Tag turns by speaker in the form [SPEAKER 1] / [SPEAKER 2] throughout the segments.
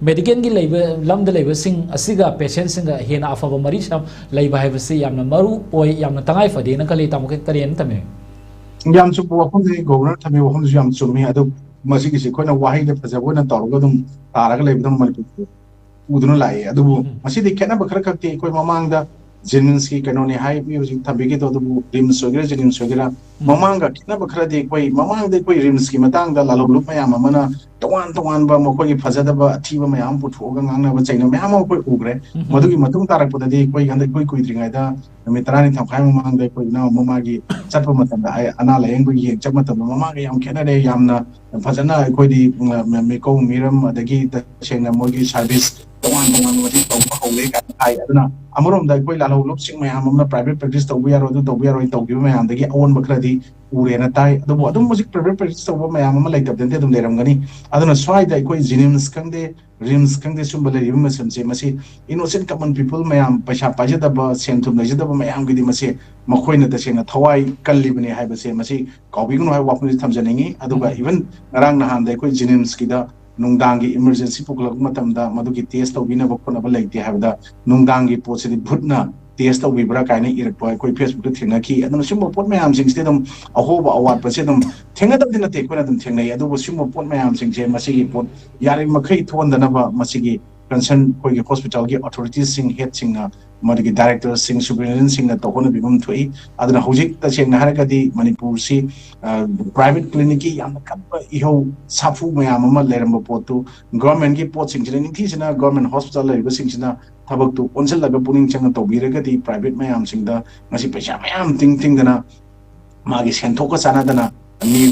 [SPEAKER 1] medical gi leiba lam da leiba sing asiga patient singa hena afaba mari sam leiba haibasi yamna maru oi yamna tangai fade na kali tamu ke karen tame
[SPEAKER 2] yam chu bu khom de governor thame khom ju yam chumi adu masi gi se khona wahi de phajabo na tawga dum taraga leiba dum Manipur uduna lai adu masi de khena ba khara khakti koi mamang da Jennings ki kanoni hai music thabigi to du rims sogera Jennings sogera mamanga kina bakra de koi mamang de koi rims ki matang da lalo group mayam amana tawan ba mo koi phajada ba thiba mayam pu thoga ngangna ba chaina mayam koi ugre madugi matung tarak pada de koi ganda koi dringai da mitrani tham khai mamang de koi na mamagi chatpa matam da ana layeng bu yeng chap matam mamanga yam khena de yamna phajana koi di me ko miram adagi da chena mogi service tawan wadi to ba hole ka ai aduna amarom da koi lalo group sing mayam amna private practice to bu yaro du to bu yaro to gi mayam dagi awon bakra di ure na tai adu adum music private practice to ba mayam ama lai tab den dum leram gani aduna swai da koi Jennings kangde rims kangde sum bale yum masam se masi innocent common people mayam paisa paja da ba sentum na jida ba mayam gi di masi makhoi na da sena thawai kalli bani hai ba se masi kawi gun hai wapni thamjaningi aduga even ngarang na han da koi Jennings ki da nungdangi emergency puklak matam da madugi test to bina ba khona ba laite ha da nungdangi posidi bhutna test to bibra kaina irpa koi Facebook da thina ki aduna sum pot mayam sing se dum ahoba awat pa se dum thenga dam dina te kona dum thengnai adu sum pot mayam sing je masi gi pot yari makhai thon da na ba masi gi concern koi gi hospital gi authorities sing head sing na madagi director sing superintendent sing na to kona bibum thui aduna hojik ta sing na haraga di Manipur si private clinic ki yam kappa iho safu mayam ama leram pot tu government gi pot sing jini thi sina government hospital lai ba sing sina thabak tu onsel laga puning chang to biraga di private mayam sing da ngasi paisa mayam ting dana magi sen thok ka sana dana mi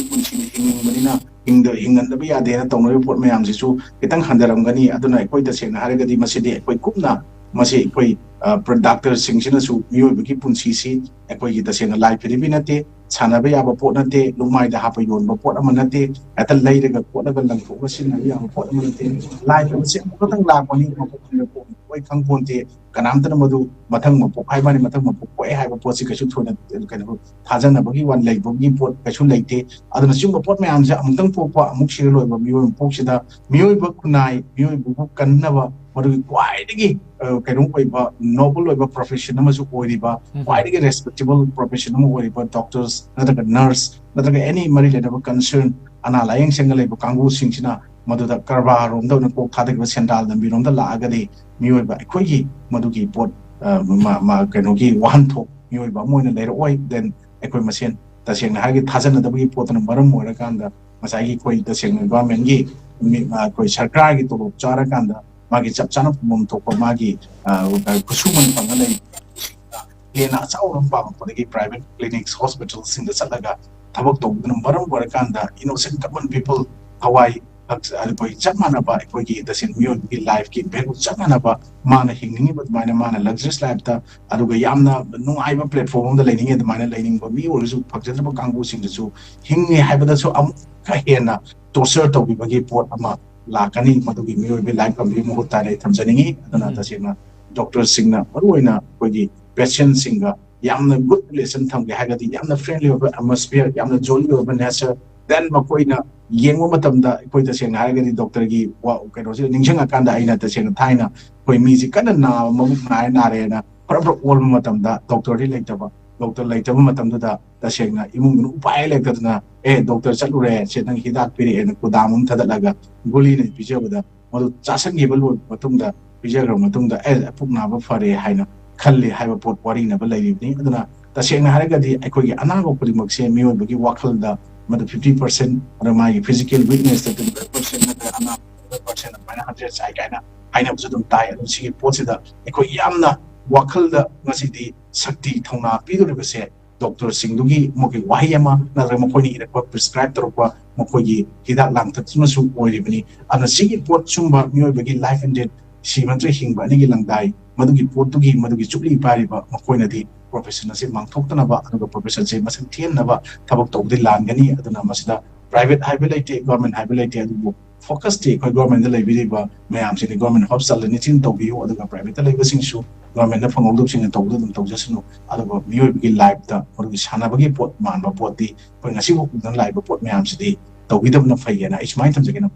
[SPEAKER 2] punsi hing manina hingan da biya de na to no pot mayam si su kitang handaram gani aduna koi da sing na haraga di masidi koi kupna masi koi doctor sing sina su miyo bagi punsi si koi gi da sing na life ribi na te sana ba ya ba pot na te lumai da ha pa yon ba pot amana te ata lai daga pot daga lang ko sin na ya pot amana te life ba se ko tang la ko ni ko koi khang pon te kanam ta madu mathang ma pok hai mani mathang ma pok koi hai ba pot si ka su thona ka thajana bagi wan lai bagi pot ka su lai te aduna sum pot ma am ja amtang pok pa amuk sir loi ba miyo pok sida miyo ba kunai miyo bu kan na ba madu kwai digi kainung koi ba noble oi ba profession ma su koi ri ba kwai digi respectable profession ma koi ba doctors nadaga nurse nadaga any mari le ba concern ana layeng sengal le ba kangu sing sina madu da karba rom da na ko thada ba sendal da bi rom da la aga de miyo ba koi gi madu gi pot ma kainung gi wan tho miyo ba mo na le oi then ekoi masen ta seng na ha gi thajana da bi pot na maram mo ra kan da masai gi koi da seng government gi koi sarkar gi to chara kan da magi chap chana mum to ko magi kusuman pangalai ena chauram pa pa private clinics hospitals in the salaga thabak to dum baram war kan da innocent common people hawai koi chamana ba koi gi the sin myon gi life ki be chamana ba mana hingni but mana luxurious life ta aduga yamna nungai ba platform da lening da mana lening ba mi orisu phakjana ba kangu sing da su hingi haiba da su am ka hena to sir to bi ba gi pot ama lakani madugi miyo be life kam bi mo tare thamjaningi adana ta sina doctor singna maruina kogi patient singa yamna good relation thamge hagadi yamna friendly over atmosphere yamna jolly over nature then makoina yengo matamda koi ta sina hagadi doctor gi wa kaino si ningsang akanda aina ta sina thaina koi mi ji kana na mabuk na re na pro all matamda doctor ri leitaba doctor leitaba matamda da ta sina imung upai leitadna doctor chalure se nang hidak piri en kudamum thadalaga goli ne bijabada madu chasan gi bal matungda bijagra matungda pukna ba fare haina khalli haiba pot wari na ba lai ni aduna ta sena haraga di akoi gi anago pulimok se miyo bagi wakal da madu 50% ara mai physical weakness da 20% na ana 100% mana 100 sai kaina aina bujudum tai adu sigi pot da akoi yamna wakal da ngasi di sakti thona pidure ba se doctor singdugi moki wahiyama nadra mokoni irakwa prescribe torokwa mokogi hidak lang tatma su oiribani ana sigi pot sumba miyo bagi life and death si mantre hingba ni gi langdai madugi pot tugi madugi chukli pariba mokoina di profession ase mangthokna ba aduga profession se masang thien na ba thabak tawdi langani aduna masida private highlight government highlight adu focus te ko government da lebi ba mayam se government hospital ni tin tawbi aduga private lebi sing su government na phangok sing tawdu dum tawjasnu aduga miyo gi life da madugi sana bagi pot man ba pot di ko ngasi bu dan life pot mayam se di tawbi dum na fayena is my tam jagena